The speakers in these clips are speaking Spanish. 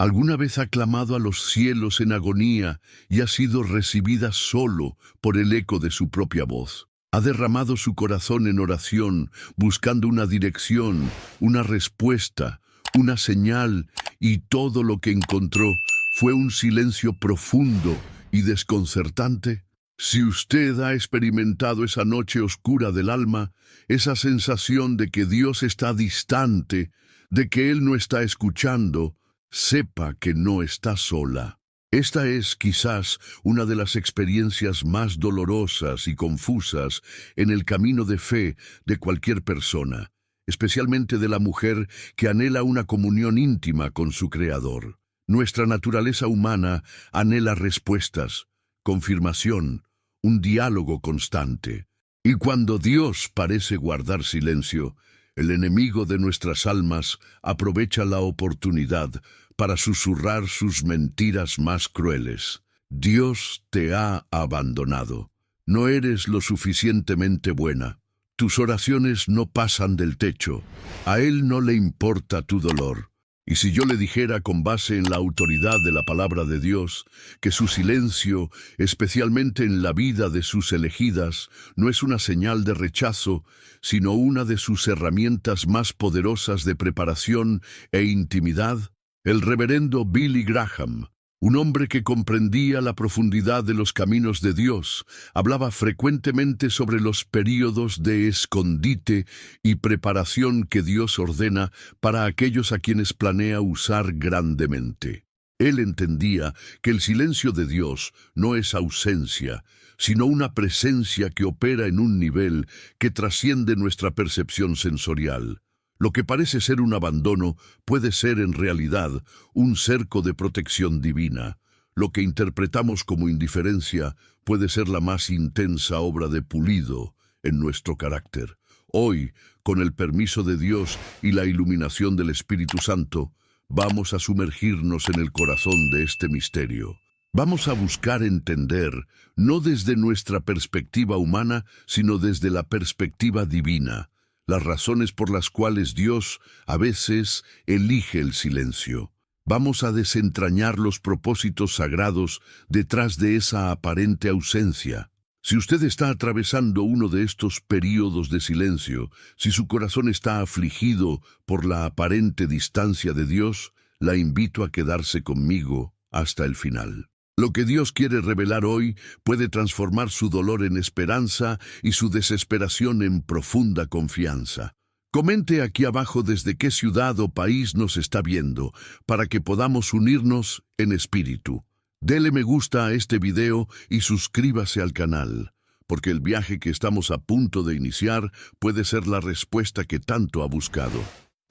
¿Alguna vez ha clamado a los cielos en agonía y ha sido recibida solo por el eco de su propia voz? Ha derramado su corazón en oración, buscando una dirección, una respuesta, una señal, y todo lo que encontró fue un silencio profundo y desconcertante. Si usted ha experimentado esa noche oscura del alma, esa sensación de que Dios está distante, de que Él no está escuchando, sepa que no está sola. Esta es quizás una de las experiencias más dolorosas y confusas en el camino de fe de cualquier persona, especialmente de la mujer que anhela una comunión íntima con su Creador. Nuestra naturaleza humana anhela respuestas, confirmación, un diálogo constante. Y cuando Dios parece guardar silencio, el enemigo de nuestras almas aprovecha la oportunidad para susurrar sus mentiras más crueles. Dios te ha abandonado. No eres lo suficientemente buena. Tus oraciones no pasan del techo. A Él no le importa tu dolor. Y si yo le dijera con base en la autoridad de la palabra de Dios, que su silencio, especialmente en la vida de sus elegidas, no es una señal de rechazo, sino una de sus herramientas más poderosas de preparación e intimidad, el reverendo Billy Graham, un hombre que comprendía la profundidad de los caminos de Dios, hablaba frecuentemente sobre los períodos de escondite y preparación que Dios ordena para aquellos a quienes planea usar grandemente. Él entendía que el silencio de Dios no es ausencia, sino una presencia que opera en un nivel que trasciende nuestra percepción sensorial. Lo que parece ser un abandono puede ser en realidad un cerco de protección divina. Lo que interpretamos como indiferencia puede ser la más intensa obra de pulido en nuestro carácter. Hoy, con el permiso de Dios y la iluminación del Espíritu Santo, vamos a sumergirnos en el corazón de este misterio. Vamos a buscar entender, no desde nuestra perspectiva humana, sino desde la perspectiva divina, las razones por las cuales Dios a veces elige el silencio. Vamos a desentrañar los propósitos sagrados detrás de esa aparente ausencia. Si usted está atravesando uno de estos períodos de silencio, si su corazón está afligido por la aparente distancia de Dios, la invito a quedarse conmigo hasta el final. Lo que Dios quiere revelar hoy puede transformar su dolor en esperanza y su desesperación en profunda confianza. Comente aquí abajo desde qué ciudad o país nos está viendo, para que podamos unirnos en espíritu. Dele me gusta a este video y suscríbase al canal, porque el viaje que estamos a punto de iniciar puede ser la respuesta que tanto ha buscado.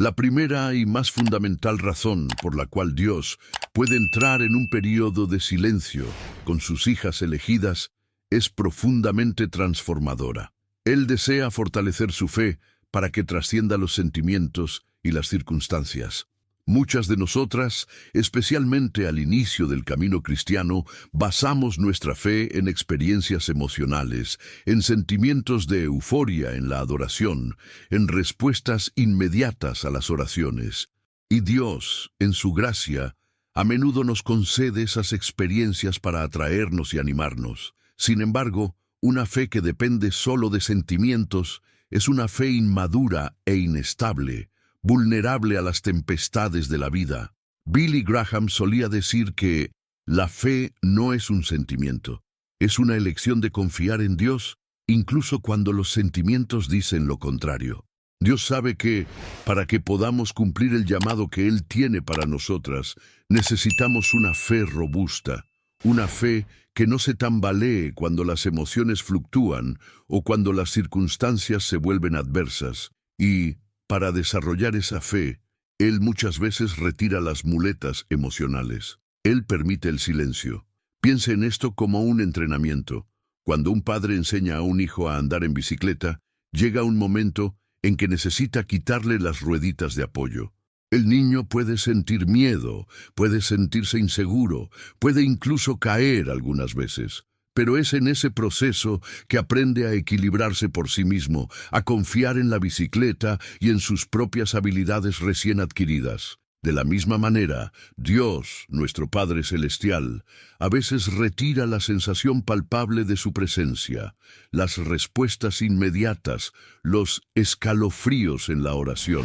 La primera y más fundamental razón por la cual Dios puede entrar en un período de silencio con sus hijas elegidas es profundamente transformadora. Él desea fortalecer su fe para que trascienda los sentimientos y las circunstancias. Muchas de nosotras, especialmente al inicio del camino cristiano, basamos nuestra fe en experiencias emocionales, en sentimientos de euforia en la adoración, en respuestas inmediatas a las oraciones. Y Dios, en su gracia, a menudo nos concede esas experiencias para atraernos y animarnos. Sin embargo, una fe que depende solo de sentimientos es una fe inmadura e inestable, vulnerable a las tempestades de la vida. Billy Graham solía decir que la fe no es un sentimiento, es una elección de confiar en Dios, incluso cuando los sentimientos dicen lo contrario. Dios sabe que, para que podamos cumplir el llamado que Él tiene para nosotras, necesitamos una fe robusta, una fe que no se tambalee cuando las emociones fluctúan o cuando las circunstancias se vuelven adversas. Y, para desarrollar esa fe, Él muchas veces retira las muletas emocionales. Él permite el silencio. Piense en esto como un entrenamiento. Cuando un padre enseña a un hijo a andar en bicicleta, llega un momento en que necesita quitarle las rueditas de apoyo. El niño puede sentir miedo, puede sentirse inseguro, puede incluso caer algunas veces. Pero es en ese proceso que aprende a equilibrarse por sí mismo, a confiar en la bicicleta y en sus propias habilidades recién adquiridas. De la misma manera, Dios, nuestro Padre Celestial, a veces retira la sensación palpable de su presencia, las respuestas inmediatas, los escalofríos en la oración,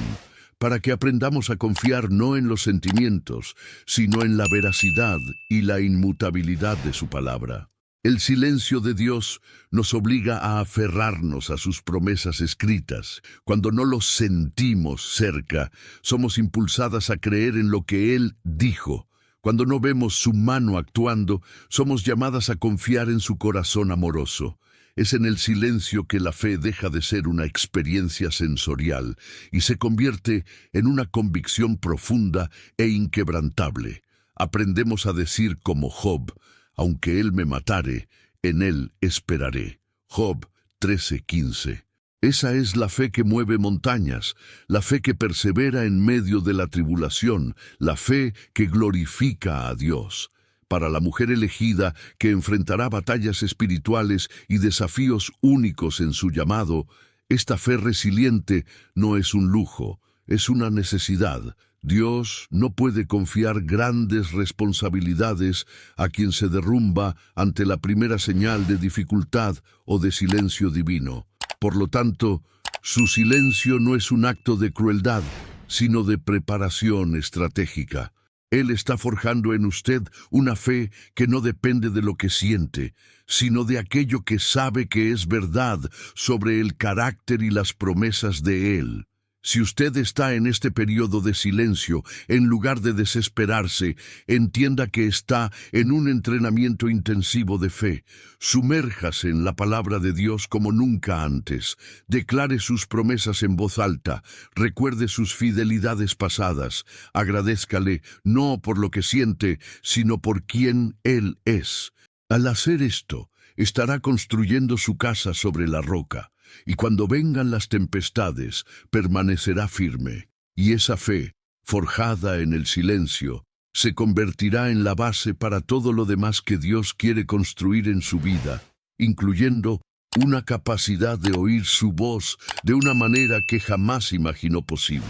para que aprendamos a confiar no en los sentimientos, sino en la veracidad y la inmutabilidad de su palabra. El silencio de Dios nos obliga a aferrarnos a sus promesas escritas. Cuando no los sentimos cerca, somos impulsadas a creer en lo que Él dijo. Cuando no vemos su mano actuando, somos llamadas a confiar en su corazón amoroso. Es en el silencio que la fe deja de ser una experiencia sensorial y se convierte en una convicción profunda e inquebrantable. Aprendemos a decir como Job: aunque él me matare, en él esperaré. Job 13:15. Esa es la fe que mueve montañas, la fe que persevera en medio de la tribulación, la fe que glorifica a Dios. Para la mujer elegida que enfrentará batallas espirituales y desafíos únicos en su llamado, esta fe resiliente no es un lujo, es una necesidad. Dios no puede confiar grandes responsabilidades a quien se derrumba ante la primera señal de dificultad o de silencio divino. Por lo tanto, su silencio no es un acto de crueldad, sino de preparación estratégica. Él está forjando en usted una fe que no depende de lo que siente, sino de aquello que sabe que es verdad sobre el carácter y las promesas de Él. Si usted está en este periodo de silencio, en lugar de desesperarse, entienda que está en un entrenamiento intensivo de fe. Sumérjase en la palabra de Dios como nunca antes. Declare sus promesas en voz alta. Recuerde sus fidelidades pasadas. Agradézcale no por lo que siente, sino por quien Él es. Al hacer esto, estará construyendo su casa sobre la roca. Y cuando vengan las tempestades, permanecerá firme. Y esa fe, forjada en el silencio, se convertirá en la base para todo lo demás que Dios quiere construir en su vida, incluyendo una capacidad de oír su voz de una manera que jamás imaginó posible,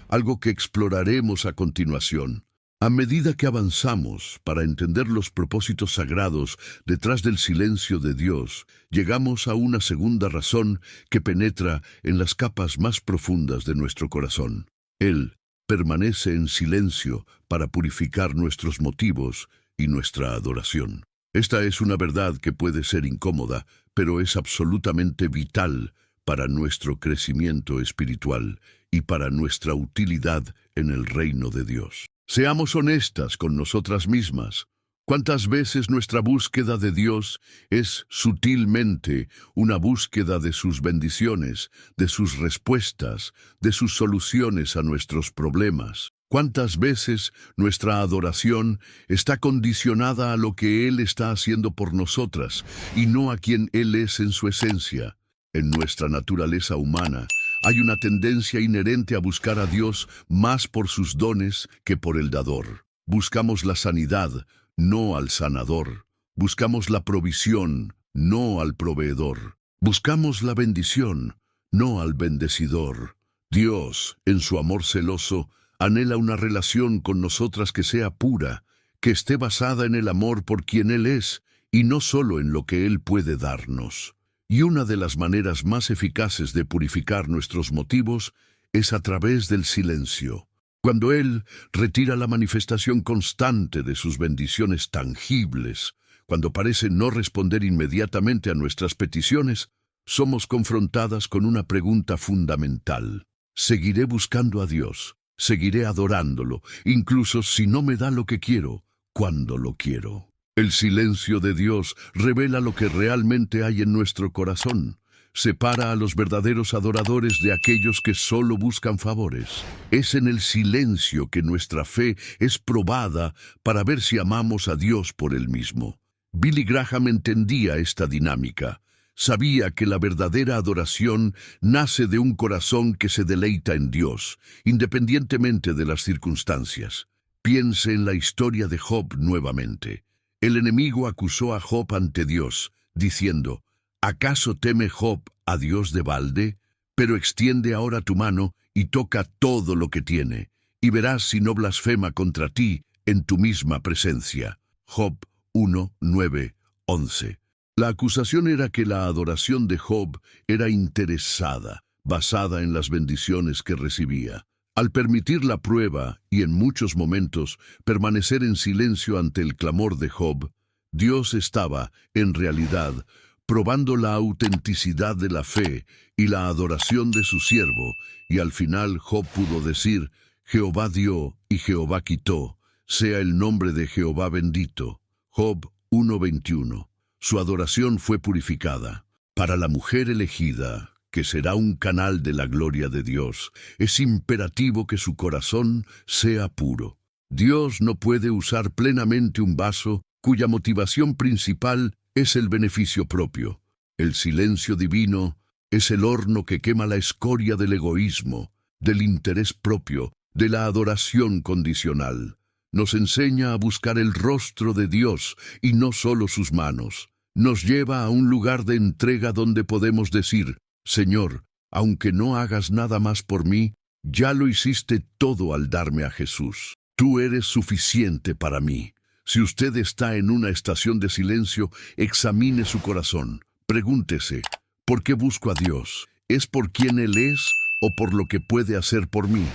algo que exploraremos a continuación. A medida que avanzamos para entender los propósitos sagrados detrás del silencio de Dios, llegamos a una segunda razón que penetra en las capas más profundas de nuestro corazón. Él permanece en silencio para purificar nuestros motivos y nuestra adoración. Esta es una verdad que puede ser incómoda, pero es absolutamente vital para nuestro crecimiento espiritual y para nuestra utilidad en el reino de Dios. Seamos honestas con nosotras mismas. ¿Cuántas veces nuestra búsqueda de Dios es sutilmente una búsqueda de sus bendiciones, de sus respuestas, de sus soluciones a nuestros problemas? ¿Cuántas veces nuestra adoración está condicionada a lo que Él está haciendo por nosotras y no a quien Él es en su esencia? En nuestra naturaleza humana, hay una tendencia inherente a buscar a Dios más por sus dones que por el dador. Buscamos la sanidad, no al sanador. Buscamos la provisión, no al proveedor. Buscamos la bendición, no al bendecidor. Dios, en su amor celoso, anhela una relación con nosotras que sea pura, que esté basada en el amor por quien Él es, y no solo en lo que Él puede darnos. Y una de las maneras más eficaces de purificar nuestros motivos es a través del silencio. Cuando Él retira la manifestación constante de sus bendiciones tangibles, cuando parece no responder inmediatamente a nuestras peticiones, somos confrontadas con una pregunta fundamental. ¿Seguiré buscando a Dios? ¿Seguiré adorándolo, incluso si no me da lo que quiero, cuando lo quiero? El silencio de Dios revela lo que realmente hay en nuestro corazón. Separa a los verdaderos adoradores de aquellos que solo buscan favores. Es en el silencio que nuestra fe es probada para ver si amamos a Dios por Él mismo. Billy Graham entendía esta dinámica. Sabía que la verdadera adoración nace de un corazón que se deleita en Dios, independientemente de las circunstancias. Piense en la historia de Job nuevamente. El enemigo acusó a Job ante Dios, diciendo: ¿acaso teme Job a Dios de balde? Pero extiende ahora tu mano y toca todo lo que tiene, y verás si no blasfema contra ti en tu misma presencia. Job 1, 9, 11. La acusación era que la adoración de Job era interesada, basada en las bendiciones que recibía. Al permitir la prueba y en muchos momentos permanecer en silencio ante el clamor de Job, Dios estaba, en realidad, probando la autenticidad de la fe y la adoración de su siervo, y al final Job pudo decir: Jehová dio y Jehová quitó, sea el nombre de Jehová bendito. Job 1:21. Su adoración fue purificada. Para la mujer elegida, que será un canal de la gloria de Dios, es imperativo que su corazón sea puro. Dios no puede usar plenamente un vaso cuya motivación principal es el beneficio propio. El silencio divino es el horno que quema la escoria del egoísmo, del interés propio, de la adoración condicional. Nos enseña a buscar el rostro de Dios y no solo sus manos. Nos lleva a un lugar de entrega donde podemos decir: Señor, aunque no hagas nada más por mí, ya lo hiciste todo al darme a Jesús. Tú eres suficiente para mí. Si usted está en una estación de silencio, examine su corazón. Pregúntese: ¿por qué busco a Dios? ¿Es por quien Él es o por lo que puede hacer por mí?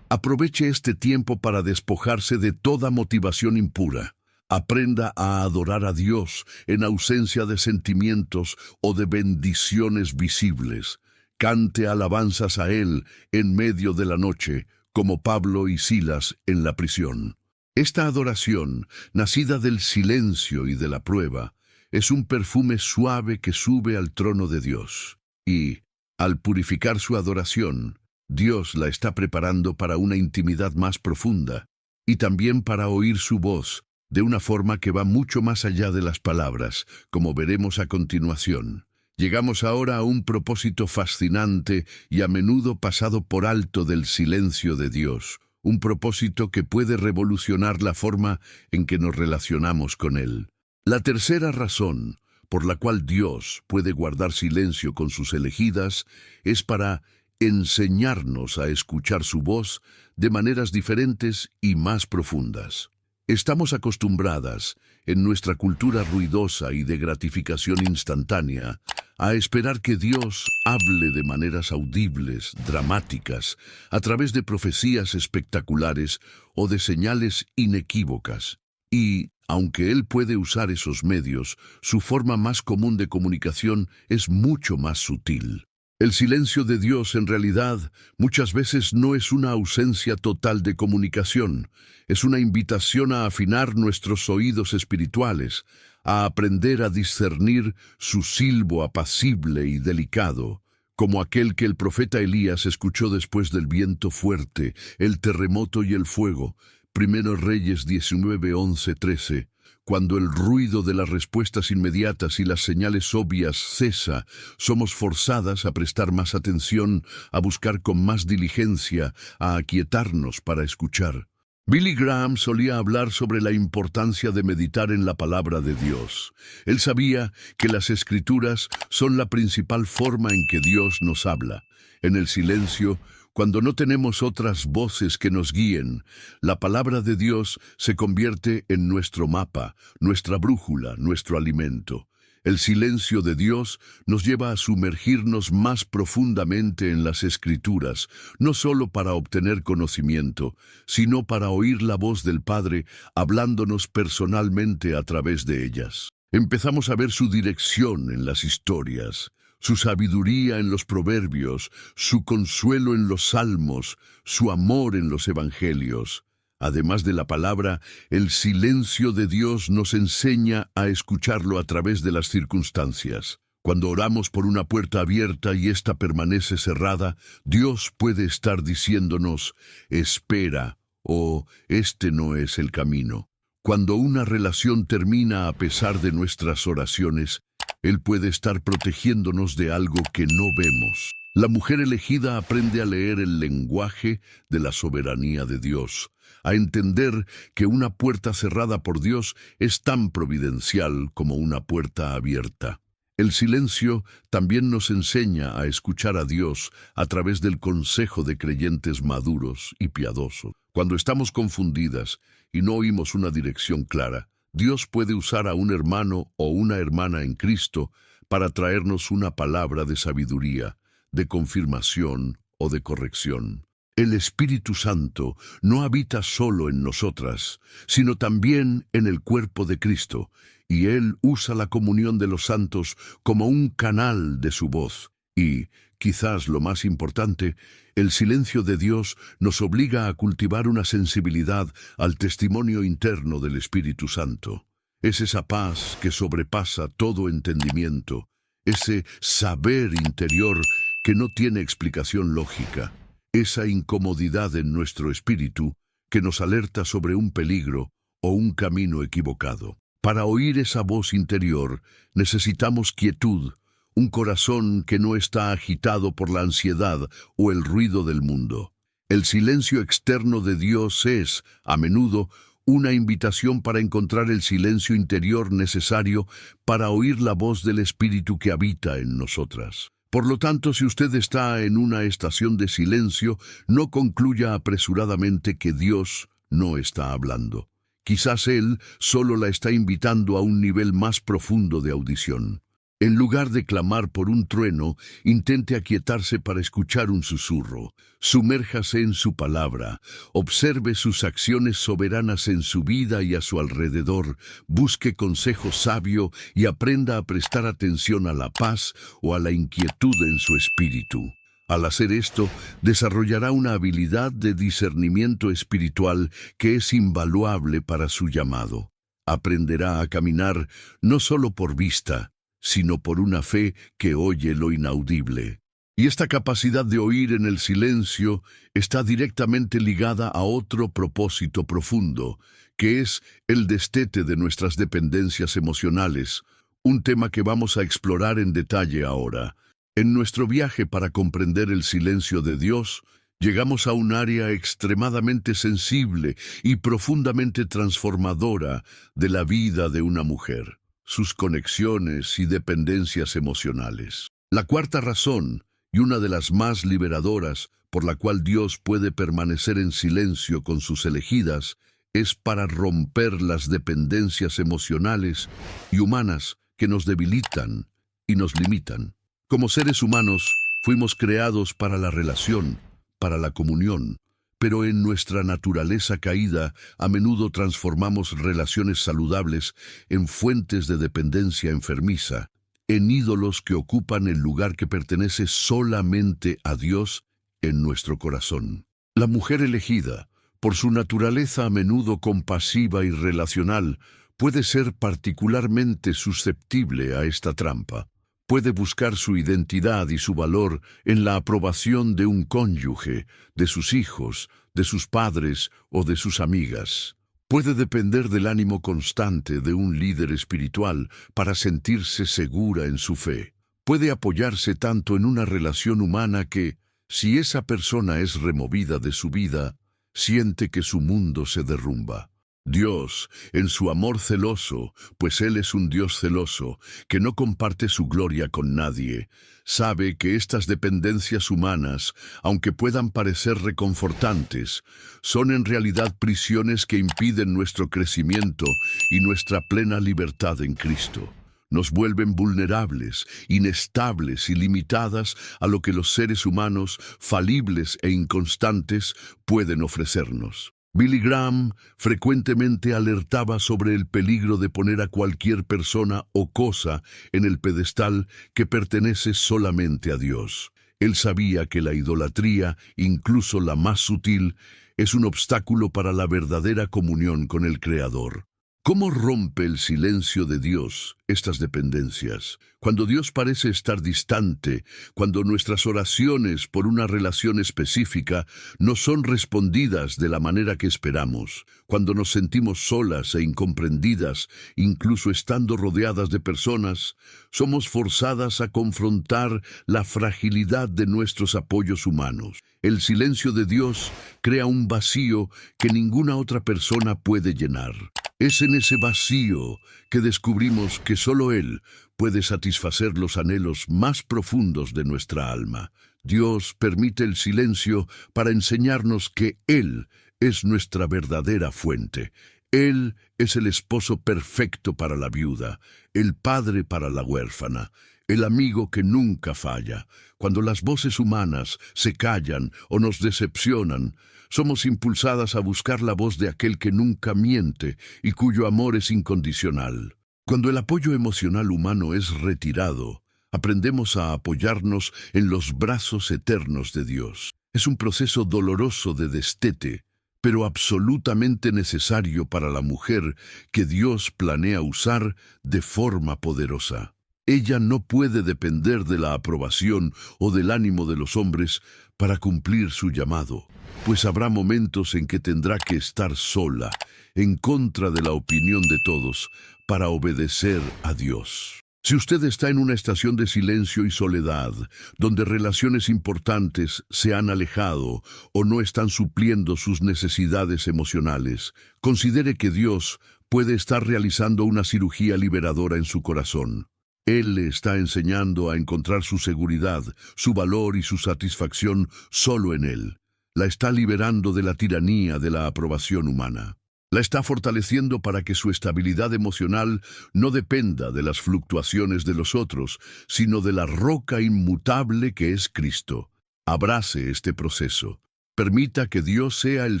Aproveche este tiempo para despojarse de toda motivación impura. Aprenda a adorar a Dios en ausencia de sentimientos o de bendiciones visibles. Cante alabanzas a Él en medio de la noche, como Pablo y Silas en la prisión. Esta adoración, nacida del silencio y de la prueba, es un perfume suave que sube al trono de Dios. Y, al purificar su adoración, Dios la está preparando para una intimidad más profunda, y también para oír su voz, de una forma que va mucho más allá de las palabras, como veremos a continuación. Llegamos ahora a un propósito fascinante y a menudo pasado por alto del silencio de Dios, un propósito que puede revolucionar la forma en que nos relacionamos con Él. La tercera razón por la cual Dios puede guardar silencio con sus elegidas es para enseñarnos a escuchar su voz de maneras diferentes y más profundas. Estamos acostumbradas, en nuestra cultura ruidosa y de gratificación instantánea, a esperar que Dios hable de maneras audibles, dramáticas, a través de profecías espectaculares o de señales inequívocas. Y, aunque Él puede usar esos medios, su forma más común de comunicación es mucho más sutil. El silencio de Dios, en realidad, muchas veces no es una ausencia total de comunicación, es una invitación a afinar nuestros oídos espirituales, a aprender a discernir su silbo apacible y delicado, como aquel que el profeta Elías escuchó después del viento fuerte, el terremoto y el fuego. 1 Reyes 19, 11, 13. Cuando el ruido de las respuestas inmediatas y las señales obvias cesa, somos forzadas a prestar más atención, a buscar con más diligencia, a aquietarnos para escuchar. Billy Graham solía hablar sobre la importancia de meditar en la palabra de Dios. Él sabía que las Escrituras son la principal forma en que Dios nos habla. En el silencio, cuando no tenemos otras voces que nos guíen, la palabra de Dios se convierte en nuestro mapa, nuestra brújula, nuestro alimento. El silencio de Dios nos lleva a sumergirnos más profundamente en las Escrituras, no solo para obtener conocimiento, sino para oír la voz del Padre hablándonos personalmente a través de ellas. Empezamos a ver su dirección en las historias, su sabiduría en los proverbios, su consuelo en los salmos, su amor en los evangelios. Además de la palabra, el silencio de Dios nos enseña a escucharlo a través de las circunstancias. Cuando oramos por una puerta abierta y ésta permanece cerrada, Dios puede estar diciéndonos: espera, o este no es el camino. Cuando una relación termina a pesar de nuestras oraciones, Él puede estar protegiéndonos de algo que no vemos. La mujer elegida aprende a leer el lenguaje de la soberanía de Dios, a entender que una puerta cerrada por Dios es tan providencial como una puerta abierta. El silencio también nos enseña a escuchar a Dios a través del consejo de creyentes maduros y piadosos. Cuando estamos confundidas y no oímos una dirección clara, Dios puede usar a un hermano o una hermana en Cristo para traernos una palabra de sabiduría, de confirmación o de corrección. El Espíritu Santo no habita solo en nosotras, sino también en el cuerpo de Cristo, y Él usa la comunión de los santos como un canal de su voz. Y, quizás lo más importante, el silencio de Dios nos obliga a cultivar una sensibilidad al testimonio interno del Espíritu Santo. Es esa paz que sobrepasa todo entendimiento, ese saber interior que no tiene explicación lógica, esa incomodidad en nuestro espíritu que nos alerta sobre un peligro o un camino equivocado. Para oír esa voz interior necesitamos quietud, un corazón que no está agitado por la ansiedad o el ruido del mundo. El silencio externo de Dios es, a menudo, una invitación para encontrar el silencio interior necesario para oír la voz del Espíritu que habita en nosotras. Por lo tanto, si usted está en una estación de silencio, no concluya apresuradamente que Dios no está hablando. Quizás Él solo la está invitando a un nivel más profundo de audición. En lugar de clamar por un trueno, intente aquietarse para escuchar un susurro. Sumérjase en su palabra, observe sus acciones soberanas en su vida y a su alrededor, busque consejo sabio y aprenda a prestar atención a la paz o a la inquietud en su espíritu. Al hacer esto, desarrollará una habilidad de discernimiento espiritual que es invaluable para su llamado. Aprenderá a caminar no solo por vista, sino por una fe que oye lo inaudible. Y esta capacidad de oír en el silencio está directamente ligada a otro propósito profundo, que es el destete de nuestras dependencias emocionales, un tema que vamos a explorar en detalle ahora. En nuestro viaje para comprender el silencio de Dios, llegamos a un área extremadamente sensible y profundamente transformadora de la vida de una mujer: sus conexiones y dependencias emocionales. La cuarta razón, y una de las más liberadoras, por la cual Dios puede permanecer en silencio con sus elegidas, es para romper las dependencias emocionales y humanas que nos debilitan y nos limitan. Como seres humanos, fuimos creados para la relación, para la comunión, pero en nuestra naturaleza caída, a menudo transformamos relaciones saludables en fuentes de dependencia enfermiza, en ídolos que ocupan el lugar que pertenece solamente a Dios en nuestro corazón. La mujer elegida, por su naturaleza a menudo compasiva y relacional, puede ser particularmente susceptible a esta trampa. Puede buscar su identidad y su valor en la aprobación de un cónyuge, de sus hijos, de sus padres o de sus amigas. Puede depender del ánimo constante de un líder espiritual para sentirse segura en su fe. Puede apoyarse tanto en una relación humana que, si esa persona es removida de su vida, siente que su mundo se derrumba. Dios, en su amor celoso, pues Él es un Dios celoso, que no comparte su gloria con nadie, sabe que estas dependencias humanas, aunque puedan parecer reconfortantes, son en realidad prisiones que impiden nuestro crecimiento y nuestra plena libertad en Cristo. Nos vuelven vulnerables, inestables y limitadas a lo que los seres humanos, falibles e inconstantes, pueden ofrecernos. Billy Graham frecuentemente alertaba sobre el peligro de poner a cualquier persona o cosa en el pedestal que pertenece solamente a Dios. Él sabía que la idolatría, incluso la más sutil, es un obstáculo para la verdadera comunión con el Creador. ¿Cómo rompe el silencio de Dios estas dependencias? Cuando Dios parece estar distante, cuando nuestras oraciones por una relación específica no son respondidas de la manera que esperamos, cuando nos sentimos solas e incomprendidas, incluso estando rodeadas de personas, somos forzadas a confrontar la fragilidad de nuestros apoyos humanos. El silencio de Dios crea un vacío que ninguna otra persona puede llenar. Es en ese vacío que descubrimos que solo Él puede satisfacer los anhelos más profundos de nuestra alma. Dios permite el silencio para enseñarnos que Él es nuestra verdadera fuente. Él es el esposo perfecto para la viuda, el padre para la huérfana, el amigo que nunca falla. Cuando las voces humanas se callan o nos decepcionan, somos impulsadas a buscar la voz de aquel que nunca miente y cuyo amor es incondicional. Cuando el apoyo emocional humano es retirado, aprendemos a apoyarnos en los brazos eternos de Dios. Es un proceso doloroso de destete, pero absolutamente necesario para la mujer que Dios planea usar de forma poderosa. Ella no puede depender de la aprobación o del ánimo de los hombres para cumplir su llamado, pues habrá momentos en que tendrá que estar sola, en contra de la opinión de todos, para obedecer a Dios. Si usted está en una estación de silencio y soledad, donde relaciones importantes se han alejado o no están supliendo sus necesidades emocionales, considere que Dios puede estar realizando una cirugía liberadora en su corazón. Él le está enseñando a encontrar su seguridad, su valor y su satisfacción solo en Él. La está liberando de la tiranía de la aprobación humana. La está fortaleciendo para que su estabilidad emocional no dependa de las fluctuaciones de los otros, sino de la roca inmutable que es Cristo. Abrace este proceso. Permita que Dios sea el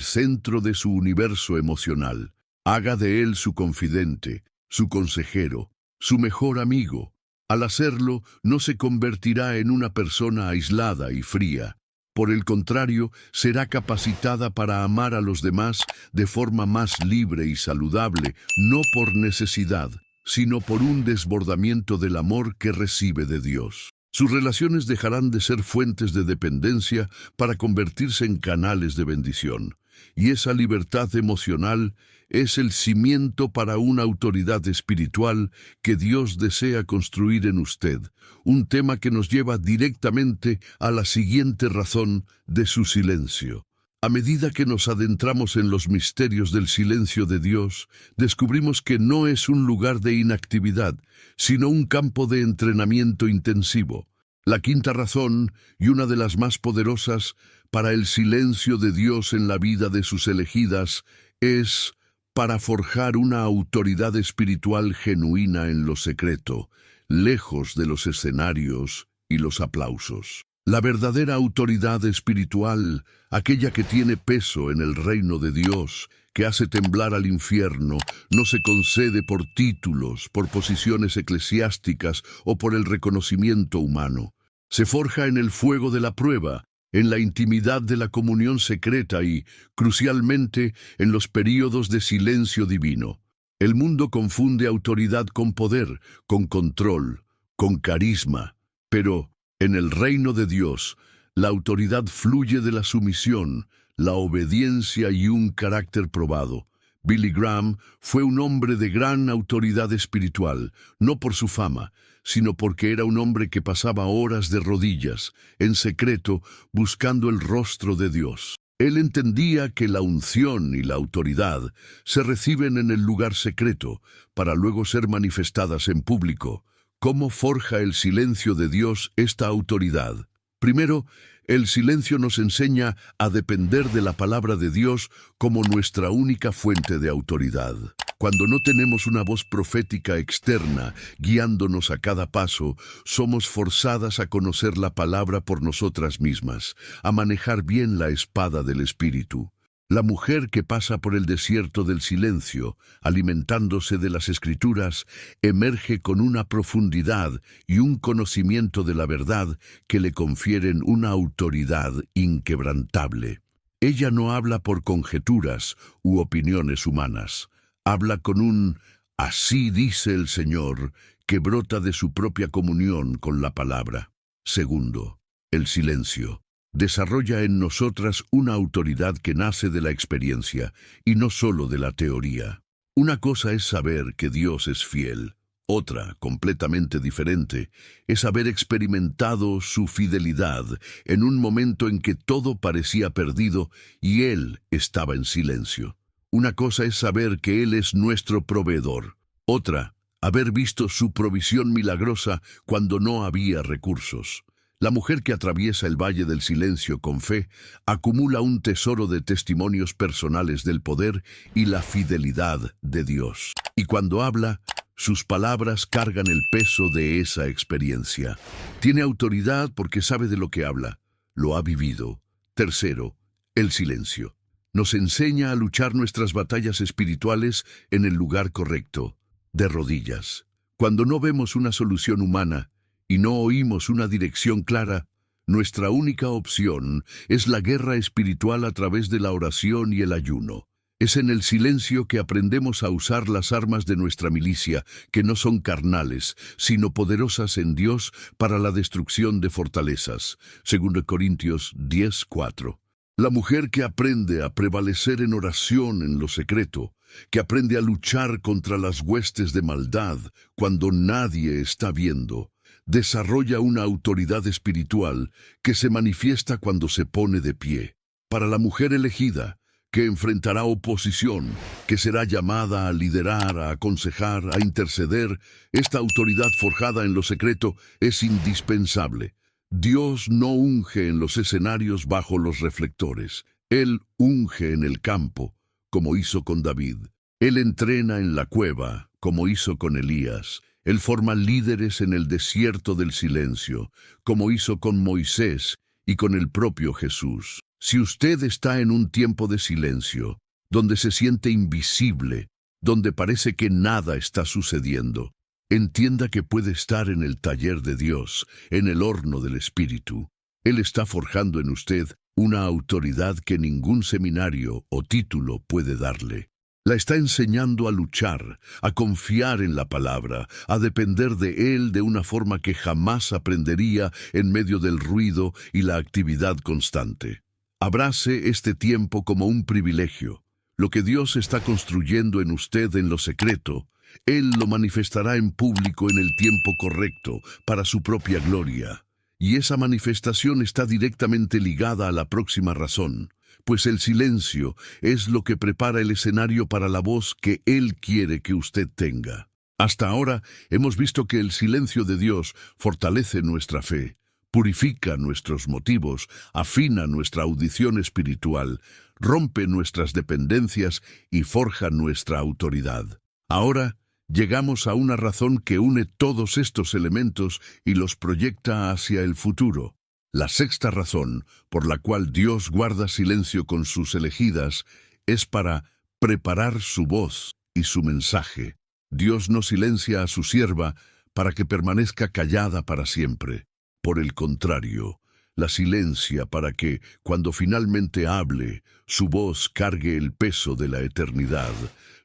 centro de su universo emocional. Haga de Él su confidente, su consejero, su mejor amigo. Al hacerlo, no se convertirá en una persona aislada y fría. Por el contrario, será capacitada para amar a los demás de forma más libre y saludable, no por necesidad, sino por un desbordamiento del amor que recibe de Dios. Sus relaciones dejarán de ser fuentes de dependencia para convertirse en canales de bendición. Y esa libertad emocional es el cimiento para una autoridad espiritual que Dios desea construir en usted, un tema que nos lleva directamente a la siguiente razón de su silencio. A medida que nos adentramos en los misterios del silencio de Dios, descubrimos que no es un lugar de inactividad, sino un campo de entrenamiento intensivo. La quinta razón, y una de las más poderosas, para el silencio de Dios en la vida de sus elegidas, es para forjar una autoridad espiritual genuina en lo secreto, lejos de los escenarios y los aplausos. La verdadera autoridad espiritual, aquella que tiene peso en el reino de Dios, que hace temblar al infierno, no se concede por títulos, por posiciones eclesiásticas o por el reconocimiento humano. Se forja en el fuego de la prueba, en la intimidad de la comunión secreta y, crucialmente, en los períodos de silencio divino. El mundo confunde autoridad con poder, con control, con carisma, pero en el reino de Dios, la autoridad fluye de la sumisión, la obediencia y un carácter probado. Billy Graham fue un hombre de gran autoridad espiritual, no por su fama, sino porque era un hombre que pasaba horas de rodillas, en secreto, buscando el rostro de Dios. Él entendía que la unción y la autoridad se reciben en el lugar secreto, para luego ser manifestadas en público. ¿Cómo forja el silencio de Dios esta autoridad? Primero, el silencio nos enseña a depender de la palabra de Dios como nuestra única fuente de autoridad. Cuando no tenemos una voz profética externa guiándonos a cada paso, somos forzadas a conocer la palabra por nosotras mismas, a manejar bien la espada del Espíritu. La mujer que pasa por el desierto del silencio, alimentándose de las Escrituras, emerge con una profundidad y un conocimiento de la verdad que le confieren una autoridad inquebrantable. Ella no habla por conjeturas u opiniones humanas. Habla con un «así dice el Señor», que brota de su propia comunión con la palabra. Segundo, el silencio. Desarrolla en nosotras una autoridad que nace de la experiencia y no solo de la teoría. Una cosa es saber que Dios es fiel. Otra, completamente diferente, es haber experimentado su fidelidad en un momento en que todo parecía perdido y Él estaba en silencio. Una cosa es saber que Él es nuestro proveedor. Otra, haber visto su provisión milagrosa cuando no había recursos. La mujer que atraviesa el valle del silencio con fe acumula un tesoro de testimonios personales del poder y la fidelidad de Dios. Y cuando habla, sus palabras cargan el peso de esa experiencia. Tiene autoridad porque sabe de lo que habla. Lo ha vivido. Tercero, el silencio. Nos enseña a luchar nuestras batallas espirituales en el lugar correcto, de rodillas. Cuando no vemos una solución humana y no oímos una dirección clara, nuestra única opción es la guerra espiritual a través de la oración y el ayuno. Es en el silencio que aprendemos a usar las armas de nuestra milicia, que no son carnales, sino poderosas en Dios para la destrucción de fortalezas. 2 Corintios 10:4. La mujer que aprende a prevalecer en oración en lo secreto, que aprende a luchar contra las huestes de maldad cuando nadie está viendo, desarrolla una autoridad espiritual que se manifiesta cuando se pone de pie. Para la mujer elegida, que enfrentará oposición, que será llamada a liderar, a aconsejar, a interceder, esta autoridad forjada en lo secreto es indispensable. Dios no unge en los escenarios bajo los reflectores. Él unge en el campo, como hizo con David. Él entrena en la cueva, como hizo con Elías. Él forma líderes en el desierto del silencio, como hizo con Moisés y con el propio Jesús. Si usted está en un tiempo de silencio, donde se siente invisible, donde parece que nada está sucediendo, entienda que puede estar en el taller de Dios, en el horno del Espíritu. Él está forjando en usted una autoridad que ningún seminario o título puede darle. La está enseñando a luchar, a confiar en la palabra, a depender de Él de una forma que jamás aprendería en medio del ruido y la actividad constante. Abrace este tiempo como un privilegio. Lo que Dios está construyendo en usted en lo secreto, Él lo manifestará en público en el tiempo correcto, para su propia gloria. Y esa manifestación está directamente ligada a la próxima razón, pues el silencio es lo que prepara el escenario para la voz que Él quiere que usted tenga. Hasta ahora hemos visto que el silencio de Dios fortalece nuestra fe, purifica nuestros motivos, afina nuestra audición espiritual, rompe nuestras dependencias y forja nuestra autoridad. Ahora llegamos a una razón que une todos estos elementos y los proyecta hacia el futuro. La sexta razón por la cual Dios guarda silencio con sus elegidas es para preparar su voz y su mensaje. Dios no silencia a su sierva para que permanezca callada para siempre. Por el contrario, la silencia para que, cuando finalmente hable, su voz cargue el peso de la eternidad,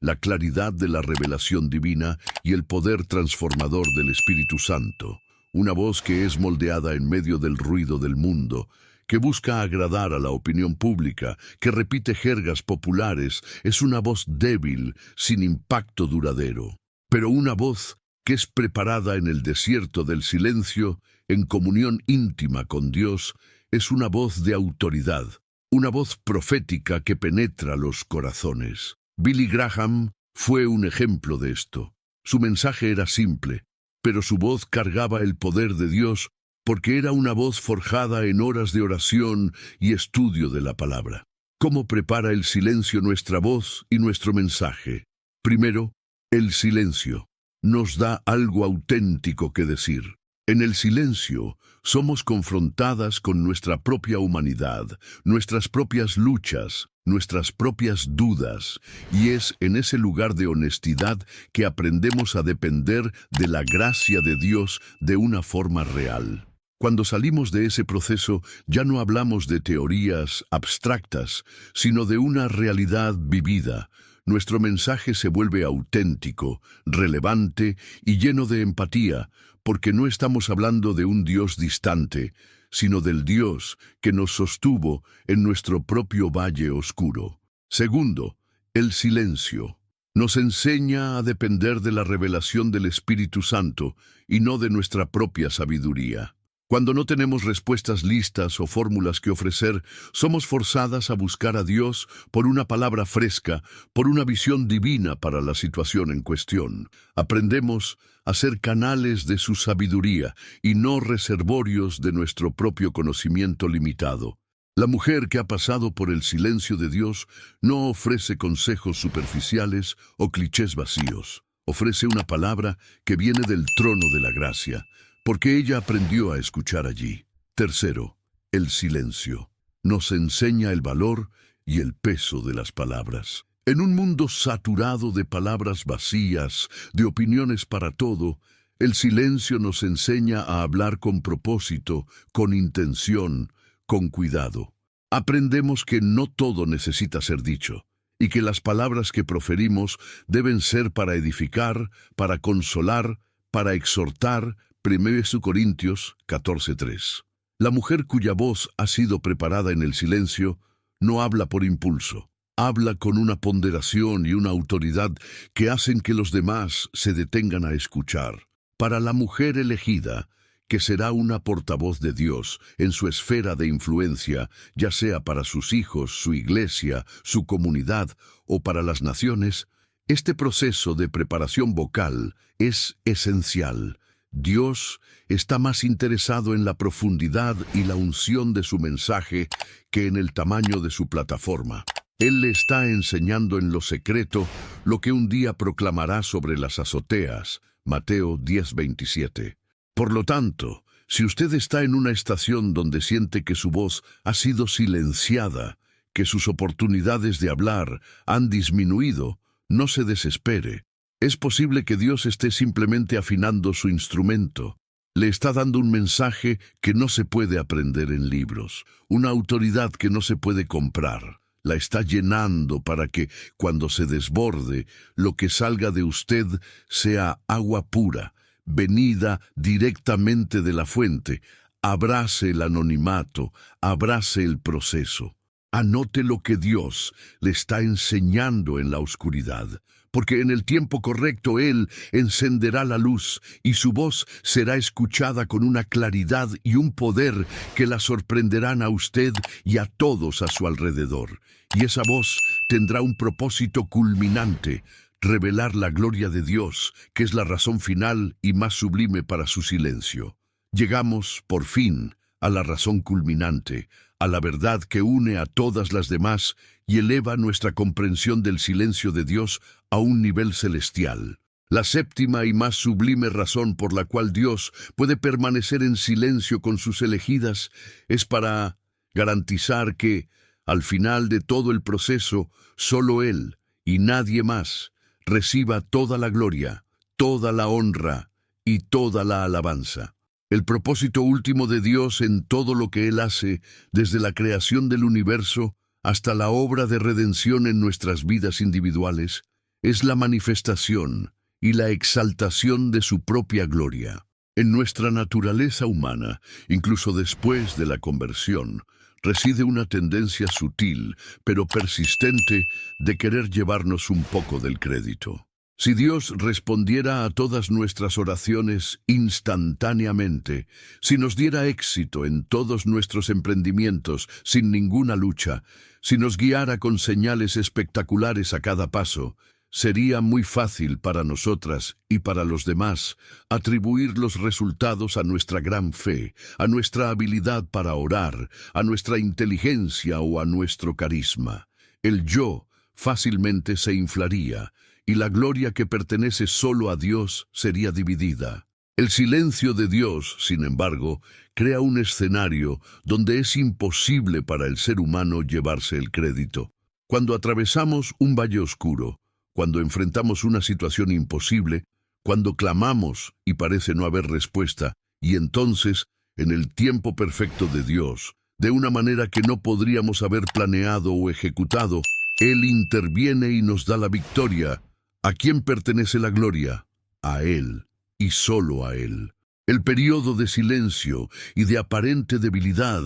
la claridad de la revelación divina y el poder transformador del Espíritu Santo. Una voz que es moldeada en medio del ruido del mundo, que busca agradar a la opinión pública, que repite jergas populares, es una voz débil, sin impacto duradero. Pero una voz que es preparada en el desierto del silencio, en comunión íntima con Dios, es una voz de autoridad, una voz profética que penetra los corazones. Billy Graham fue un ejemplo de esto. Su mensaje era simple, pero su voz cargaba el poder de Dios porque era una voz forjada en horas de oración y estudio de la palabra. ¿Cómo prepara el silencio nuestra voz y nuestro mensaje? Primero, el silencio nos da algo auténtico que decir. En el silencio somos confrontadas con nuestra propia humanidad, nuestras propias luchas, nuestras propias dudas, y es en ese lugar de honestidad que aprendemos a depender de la gracia de Dios de una forma real. Cuando salimos de ese proceso, ya no hablamos de teorías abstractas, sino de una realidad vivida. Nuestro mensaje se vuelve auténtico, relevante y lleno de empatía, porque no estamos hablando de un Dios distante, sino del Dios que nos sostuvo en nuestro propio valle oscuro. Segundo, el silencio. Nos enseña a depender de la revelación del Espíritu Santo y no de nuestra propia sabiduría. Cuando no tenemos respuestas listas o fórmulas que ofrecer, somos forzadas a buscar a Dios por una palabra fresca, por una visión divina para la situación en cuestión. Aprendemos a ser canales de su sabiduría y no reservorios de nuestro propio conocimiento limitado. La mujer que ha pasado por el silencio de Dios no ofrece consejos superficiales o clichés vacíos. Ofrece una palabra que viene del trono de la gracia, porque ella aprendió a escuchar allí. Tercero, el silencio. Nos enseña el valor y el peso de las palabras. En un mundo saturado de palabras vacías, de opiniones para todo, el silencio nos enseña a hablar con propósito, con intención, con cuidado. Aprendemos que no todo necesita ser dicho, y que las palabras que proferimos deben ser para edificar, para consolar, para exhortar. 1 Corintios 14:3. La mujer cuya voz ha sido preparada en el silencio no habla por impulso. Habla con una ponderación y una autoridad que hacen que los demás se detengan a escuchar. Para la mujer elegida, que será una portavoz de Dios en su esfera de influencia, ya sea para sus hijos, su iglesia, su comunidad o para las naciones, este proceso de preparación vocal es esencial. Dios está más interesado en la profundidad y la unción de su mensaje que en el tamaño de su plataforma. Él le está enseñando en lo secreto lo que un día proclamará sobre las azoteas. Mateo 10:27. Por lo tanto, si usted está en una estación donde siente que su voz ha sido silenciada, que sus oportunidades de hablar han disminuido, no se desespere. Es posible que Dios esté simplemente afinando su instrumento. Le está dando un mensaje que no se puede aprender en libros, una autoridad que no se puede comprar. La está llenando para que, cuando se desborde, lo que salga de usted sea agua pura, venida directamente de la fuente. Abrace el anonimato, abrace el proceso. Anote lo que Dios le está enseñando en la oscuridad, porque en el tiempo correcto Él encenderá la luz y su voz será escuchada con una claridad y un poder que la sorprenderán a usted y a todos a su alrededor. Y esa voz tendrá un propósito culminante: revelar la gloria de Dios, que es la razón final y más sublime para su silencio. Llegamos, por fin, a la razón culminante, a la verdad que une a todas las demás y eleva nuestra comprensión del silencio de Dios a un nivel celestial. La séptima y más sublime razón por la cual Dios puede permanecer en silencio con sus elegidas es para garantizar que, al final de todo el proceso, solo Él y nadie más reciba toda la gloria, toda la honra y toda la alabanza. El propósito último de Dios en todo lo que Él hace, desde la creación del universo hasta la obra de redención en nuestras vidas individuales, es la manifestación y la exaltación de su propia gloria. En nuestra naturaleza humana, incluso después de la conversión, reside una tendencia sutil, pero persistente, de querer llevarnos un poco del crédito. Si Dios respondiera a todas nuestras oraciones instantáneamente, si nos diera éxito en todos nuestros emprendimientos sin ninguna lucha, si nos guiara con señales espectaculares a cada paso, sería muy fácil para nosotras y para los demás atribuir los resultados a nuestra gran fe, a nuestra habilidad para orar, a nuestra inteligencia o a nuestro carisma. El yo fácilmente se inflaría, y la gloria que pertenece solo a Dios sería dividida. El silencio de Dios, sin embargo, crea un escenario donde es imposible para el ser humano llevarse el crédito. Cuando atravesamos un valle oscuro, cuando enfrentamos una situación imposible, cuando clamamos y parece no haber respuesta, y entonces, en el tiempo perfecto de Dios, de una manera que no podríamos haber planeado o ejecutado, Él interviene y nos da la victoria. ¿A quién pertenece la gloria? A Él, y solo a Él. El período de silencio y de aparente debilidad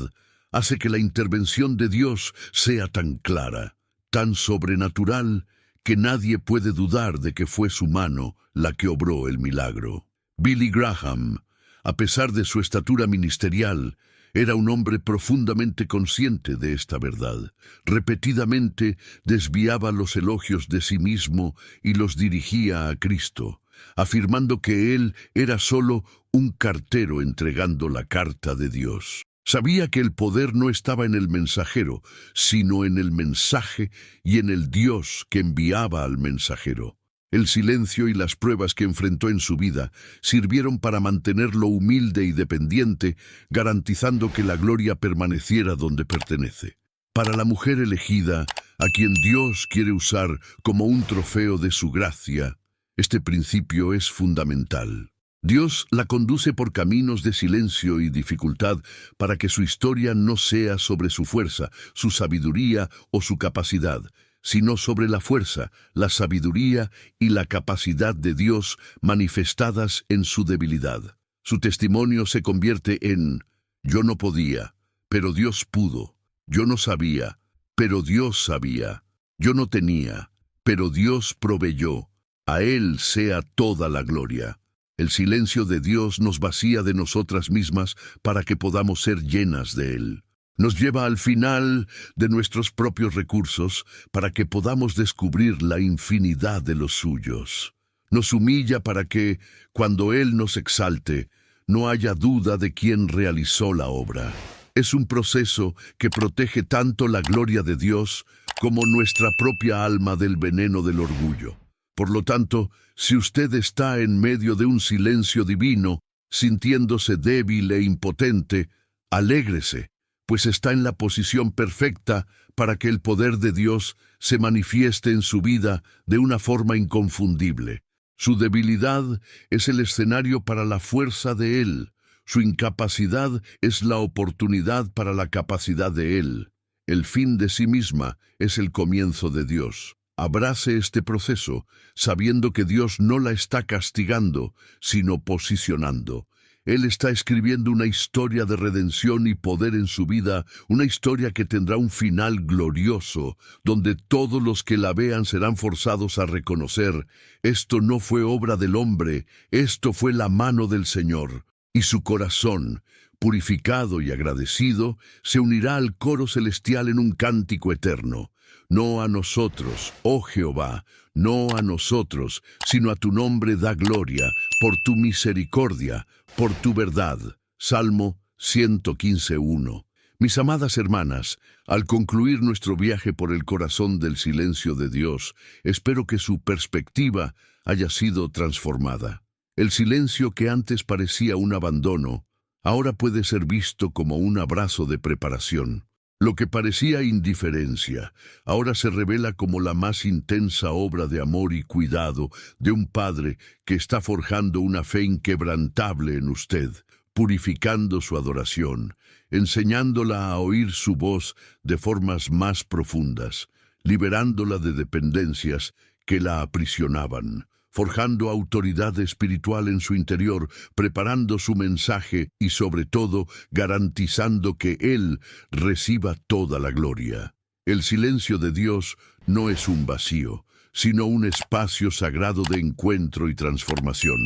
hace que la intervención de Dios sea tan clara, tan sobrenatural, que nadie puede dudar de que fue su mano la que obró el milagro. Billy Graham A pesar de su estatura ministerial, era un hombre profundamente consciente de esta verdad. Repetidamente desviaba los elogios de sí mismo y los dirigía a Cristo, afirmando que él era solo un cartero entregando la carta de Dios. Sabía que el poder no estaba en el mensajero, sino en el mensaje y en el Dios que enviaba al mensajero. El silencio y las pruebas que enfrentó en su vida sirvieron para mantenerlo humilde y dependiente, garantizando que la gloria permaneciera donde pertenece. Para la mujer elegida, a quien Dios quiere usar como un trofeo de su gracia, este principio es fundamental. Dios la conduce por caminos de silencio y dificultad para que su historia no sea sobre su fuerza, su sabiduría o su capacidad, sino sobre la fuerza, la sabiduría y la capacidad de Dios manifestadas en su debilidad. Su testimonio se convierte en: yo no podía, pero Dios pudo; yo no sabía, pero Dios sabía; yo no tenía, pero Dios proveyó. A Él sea toda la gloria. El silencio de Dios nos vacía de nosotras mismas para que podamos ser llenas de Él. Nos lleva al final de nuestros propios recursos para que podamos descubrir la infinidad de los suyos. Nos humilla para que, cuando Él nos exalte, no haya duda de quién realizó la obra. Es un proceso que protege tanto la gloria de Dios como nuestra propia alma del veneno del orgullo. Por lo tanto, si usted está en medio de un silencio divino, sintiéndose débil e impotente, alégrese, pues está en la posición perfecta para que el poder de Dios se manifieste en su vida de una forma inconfundible. Su debilidad es el escenario para la fuerza de Él. Su incapacidad es la oportunidad para la capacidad de Él. El fin de sí misma es el comienzo de Dios. Abrace este proceso, sabiendo que Dios no la está castigando, sino posicionando. Él está escribiendo una historia de redención y poder en su vida, una historia que tendrá un final glorioso, donde todos los que la vean serán forzados a reconocer: esto no fue obra del hombre, esto fue la mano del Señor. Y su corazón, purificado y agradecido, se unirá al coro celestial en un cántico eterno. No a nosotros, oh Jehová, no a nosotros, sino a tu nombre da gloria, por tu misericordia, por tu verdad. Salmo 115:1. Mis amadas hermanas, al concluir nuestro viaje por el corazón del silencio de Dios, espero que su perspectiva haya sido transformada. El silencio que antes parecía un abandono, ahora puede ser visto como un abrazo de preparación. Lo que parecía indiferencia, ahora se revela como la más intensa obra de amor y cuidado de un Padre que está forjando una fe inquebrantable en usted, purificando su adoración, enseñándola a oír su voz de formas más profundas, liberándola de dependencias que la aprisionaban, forjando autoridad espiritual en su interior, preparando su mensaje y, sobre todo, garantizando que Él reciba toda la gloria. El silencio de Dios no es un vacío, sino un espacio sagrado de encuentro y transformación.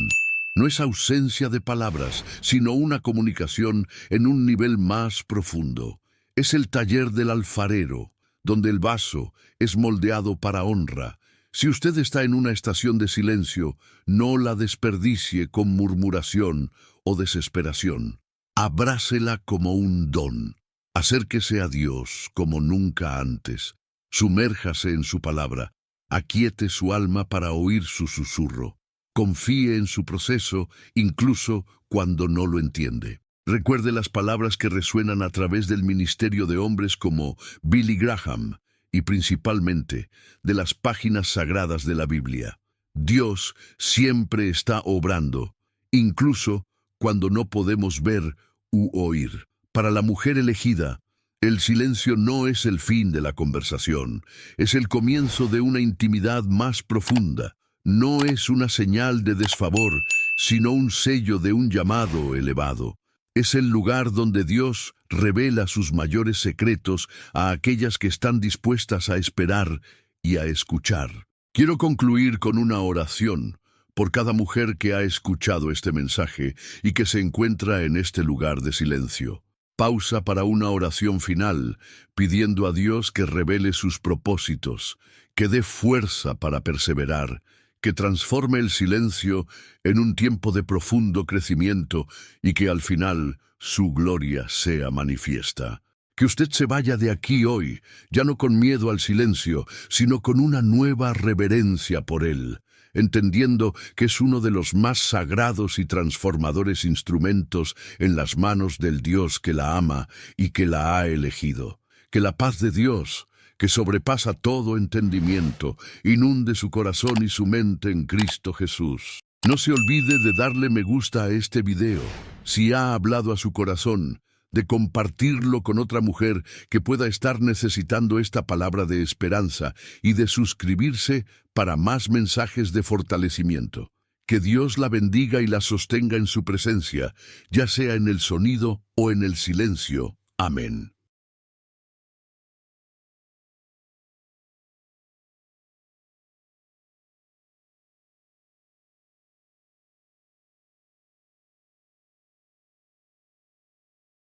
No es ausencia de palabras, sino una comunicación en un nivel más profundo. Es el taller del alfarero, donde el vaso es moldeado para honra. Si usted está en una estación de silencio, no la desperdicie con murmuración o desesperación. Abrácela como un don. Acérquese a Dios como nunca antes. Sumérjase en su palabra. Aquiete su alma para oír su susurro. Confíe en su proceso, incluso cuando no lo entiende. Recuerde las palabras que resuenan a través del ministerio de hombres como Billy Graham, y principalmente de las páginas sagradas de la Biblia. Dios siempre está obrando, incluso cuando no podemos ver u oír. Para la mujer elegida, el silencio no es el fin de la conversación, es el comienzo de una intimidad más profunda. No es una señal de desfavor, sino un sello de un llamado elevado. Es el lugar donde Dios revela sus mayores secretos a aquellas que están dispuestas a esperar y a escuchar. Quiero concluir con una oración, por cada mujer que ha escuchado este mensaje y que se encuentra en este lugar de silencio. Pausa para una oración final, pidiendo a Dios que revele sus propósitos, que dé fuerza para perseverar, que transforme el silencio en un tiempo de profundo crecimiento y que al final su gloria sea manifiesta. Que usted se vaya de aquí hoy, ya no con miedo al silencio, sino con una nueva reverencia por él, entendiendo que es uno de los más sagrados y transformadores instrumentos en las manos del Dios que la ama y que la ha elegido. Que la paz de Dios, que sobrepasa todo entendimiento, inunde su corazón y su mente en Cristo Jesús. No se olvide de darle me gusta a este video, si ha hablado a su corazón, de compartirlo con otra mujer que pueda estar necesitando esta palabra de esperanza y de suscribirse para más mensajes de fortalecimiento. Que Dios la bendiga y la sostenga en su presencia, ya sea en el sonido o en el silencio. Amén.